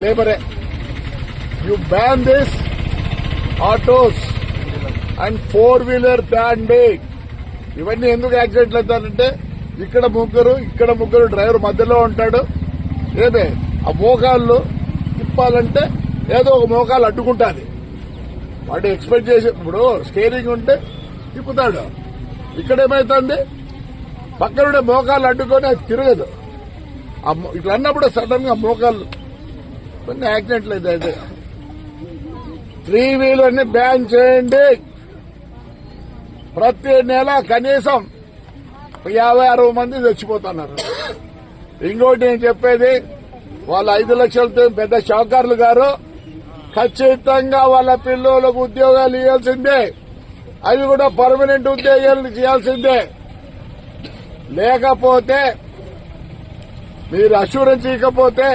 labor. You ban this autos and four-wheeler ban-big. ఇవన్నీ ఎందుకు యాక్సిడెంట్లు అవుతారంటే ఇక్కడ ముగ్గురు డ్రైవర్ మధ్యలో ఉంటాడు. ఏమే ఆ మోకాళ్ళు తిప్పాలంటే ఏదో ఒక మోకాలు అడ్డుకుంటాది. వాడు ఎక్స్పెక్ట్ చేసి ఇప్పుడు స్టీరింగ్ ఉంటే తిప్పుతాడు. ఇక్కడేమైతుంది పక్కనుండే మోకాళ్ళు అడ్డుకొని అది తిరగదు. ఇట్లా అన్నప్పుడు సడన్ గా మోకాళ్ళు కొన్ని యాక్సిడెంట్లు అయితే 3-వీలర్ని బ్యాన్ చేయండి. ప్రతి నెల కనీసం 50-60 మంది చచ్చిపోతున్నారు. ఇంకోటి నేను చెప్పేది వాళ్ళ 5 లక్షలతో పెద్ద షావుకారులు గారు ఖచ్చితంగా వాళ్ళ పిల్లలకు ఉద్యోగాలు ఇవ్వాల్సిందే. అవి కూడా పర్మనెంట్ ఉద్యోగాలు చేయాల్సిందే. లేకపోతే మీరు అష్యూరెన్స్ ఇవ్వకపోతే